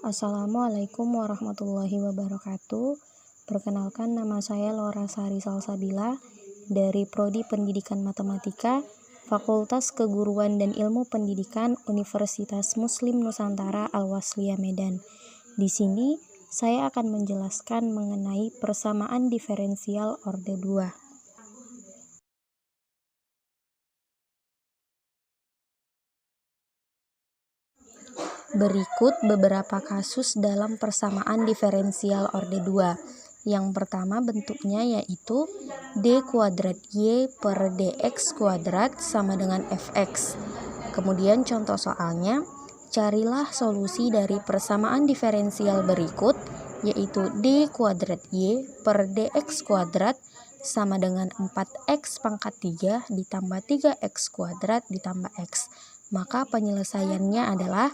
Assalamualaikum warahmatullahi wabarakatuh. Perkenalkan, nama saya Laura Sari Salsabila dari Prodi Pendidikan Matematika, Fakultas Keguruan dan Ilmu Pendidikan Universitas Muslim Nusantara Al-Wasliyah Medan. Di sini saya akan menjelaskan mengenai persamaan diferensial orde 2. Berikut beberapa kasus dalam persamaan diferensial orde 2. Yang pertama bentuknya yaitu d kuadrat y per dx kuadrat sama dengan fx. Kemudian contoh soalnya, carilah solusi dari persamaan diferensial berikut, yaitu d kuadrat y per dx kuadrat sama dengan 4x pangkat 3 ditambah 3x kuadrat ditambah x. Maka penyelesaiannya adalah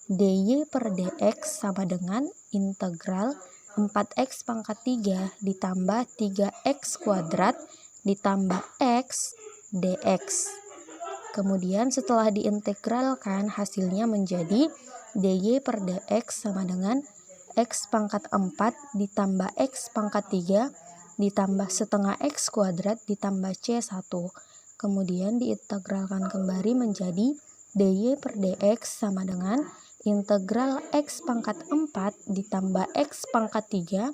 dy per dx sama dengan integral 4x pangkat 3 ditambah 3x kuadrat ditambah x dx. Kemudian setelah diintegralkan hasilnya menjadi dy per dx sama dengan x pangkat 4 ditambah x pangkat 3 ditambah setengah x kuadrat ditambah c1. Kemudian diintegralkan kembali menjadi dy per dx sama dengan integral x pangkat 4 ditambah x pangkat 3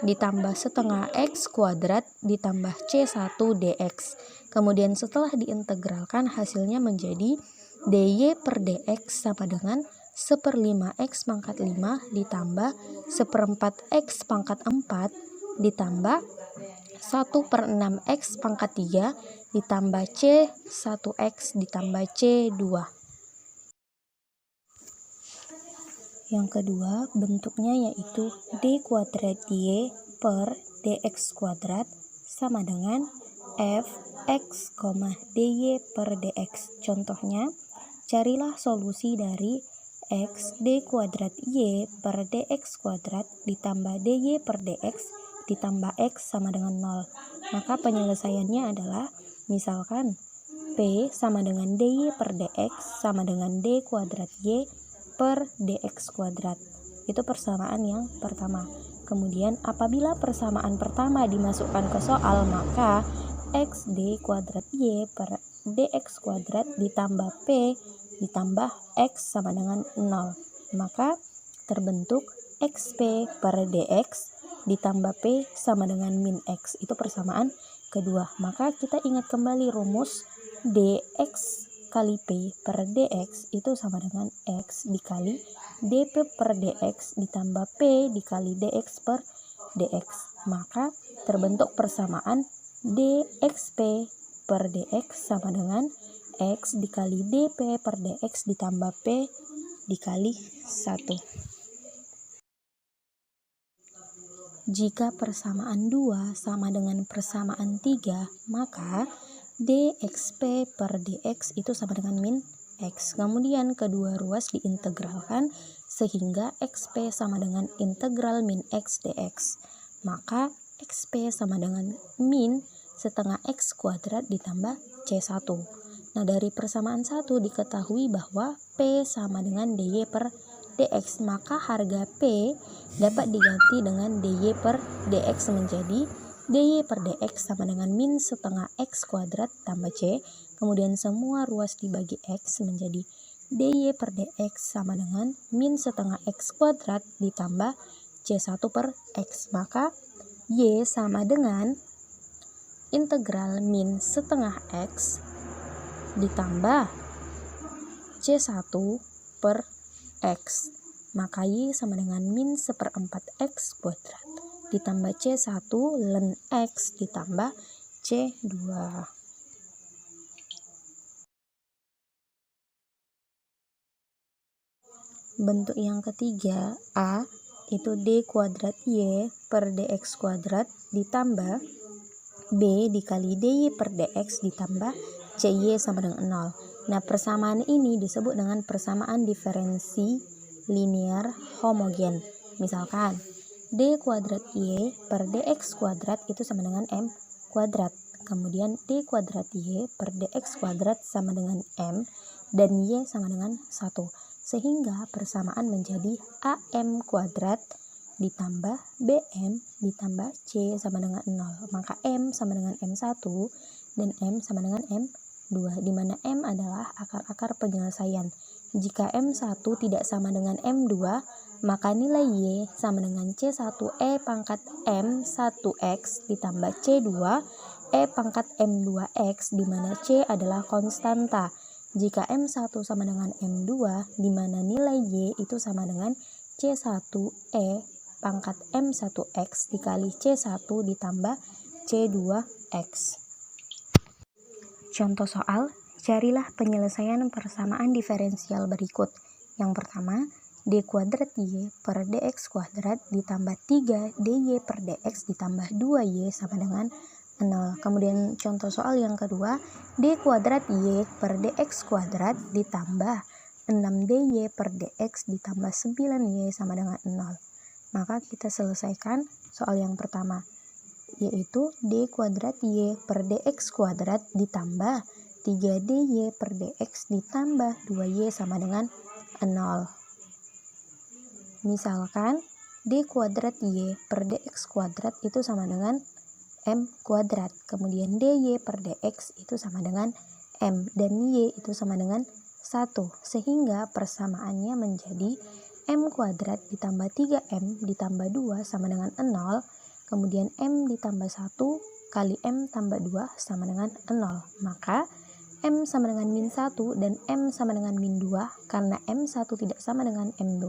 ditambah setengah x kuadrat ditambah c1 dx. Kemudian setelah diintegralkan hasilnya menjadi dy per dx sama dengan 1/5 x pangkat 5 ditambah 1/4 x pangkat 4 ditambah 1/6 x pangkat 3 ditambah c1x ditambah c2. Yang kedua bentuknya yaitu d kuadrat y per dx kuadrat sama dengan fx, dy per dx. Contohnya, carilah solusi dari x d kuadrat y per dx kuadrat ditambah dy per dx ditambah x sama dengan 0. Maka penyelesaiannya adalah misalkan p sama dengan dy per dx sama dengan d kuadrat y per dx kuadrat. Itu persamaan yang pertama. Kemudian apabila persamaan pertama dimasukkan ke soal, maka x d kuadrat y per dx kuadrat ditambah p ditambah x sama dengan 0. Maka terbentuk xp per dx ditambah p sama dengan min x. Itu persamaan kedua. Maka kita ingat kembali rumus dx kali p per dx itu sama dengan x dikali dp per dx ditambah p dikali dx per dx. Maka terbentuk persamaan dxp per dx sama dengan x dikali dp per dx ditambah p dikali 1. Jika persamaan 2 sama dengan persamaan 3, maka dxp per dx itu sama dengan min x. Kemudian kedua ruas diintegralkan sehingga xp sama dengan integral min x dx. Maka xp sama dengan min setengah x kuadrat ditambah c1. Nah, dari persamaan 1 diketahui bahwa p sama dengan dy per dx. Maka harga p dapat diganti dengan dy per dx menjadi dy per dx sama dengan min setengah x kuadrat tambah c. Kemudian semua ruas dibagi x menjadi dy per dx sama dengan min setengah x kuadrat ditambah c1 per x. Maka y sama dengan integral min setengah x ditambah c1 per x. Maka y sama dengan min 1/4 x kuadrat ditambah c1 ln x ditambah c2. Bentuk yang ketiga, a, itu d kuadrat y per dx kuadrat ditambah b dikali dy per dx ditambah cy sama dengan 0. Nah, persamaan ini disebut dengan persamaan diferensi linear homogen. Misalkan d kuadrat y per dx kuadrat itu sama dengan m kuadrat. Kemudian d kuadrat y per dx kuadrat sama dengan m dan y sama dengan 1. sehingga persamaan menjadi AM kuadrat ditambah BM ditambah C sama dengan 0. Maka M sama dengan M1 dan M sama dengan M2, di mana M adalah akar-akar penyelesaian. Jika M1 tidak sama dengan M2, maka nilai Y sama dengan C1E pangkat M1X ditambah C2 E pangkat M2X, di mana C adalah konstanta. Jika M1 sama dengan M2, di mana nilai Y itu sama dengan C1E pangkat M1X dikali C1 ditambah C2X. Contoh soal, carilah penyelesaian persamaan diferensial berikut. Yang pertama, D kuadrat Y per DX kuadrat ditambah 3 DY per DX ditambah 2Y sama dengan 0. Kemudian contoh soal yang kedua, D kuadrat Y per DX kuadrat ditambah 6DY per DX ditambah 9Y sama dengan 0. Maka kita selesaikan soal yang pertama, yaitu D kuadrat Y per DX kuadrat ditambah 3DY per DX ditambah 2Y sama dengan 0. Misalkan D kuadrat Y per DX kuadrat itu sama dengan M kuadrat. Kemudian DY per DX itu sama dengan M dan Y itu sama dengan 1. Sehingga persamaannya menjadi M kuadrat ditambah 3M ditambah 2 sama dengan 0. Kemudian M ditambah 1 kali M tambah 2 sama dengan 0. Maka M sama dengan min 1 dan M sama dengan min 2. Karena M1 tidak sama dengan M2,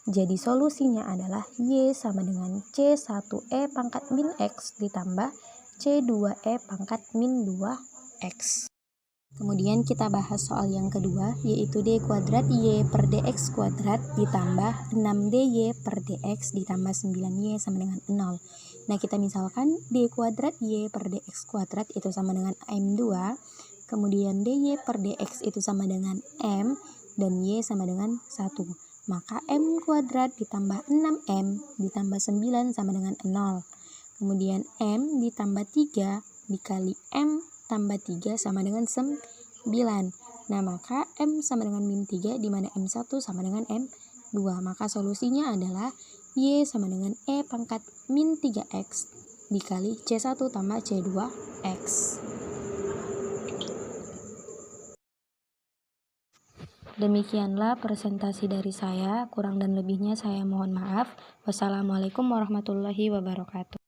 jadi solusinya adalah Y sama dengan C1E pangkat min X ditambah C2E pangkat min 2X. Kemudian kita bahas soal yang kedua, yaitu D kuadrat Y per DX kuadrat ditambah 6DY per DX ditambah 9Y sama dengan 0. Nah, kita misalkan D kuadrat Y per DX kuadrat itu sama dengan M2, kemudian DY per DX itu sama dengan M, dan Y sama dengan 1. Maka M kuadrat ditambah 6M ditambah 9 sama dengan 0. Kemudian M ditambah 3 dikali M tambah 3 sama dengan 9. Nah, maka M sama dengan min 3, di mana M1 sama dengan M2. Maka solusinya adalah Y sama dengan E pangkat min 3X dikali C1 tambah C2X. Demikianlah presentasi dari saya, kurang dan lebihnya saya mohon maaf. Wassalamualaikum warahmatullahi wabarakatuh.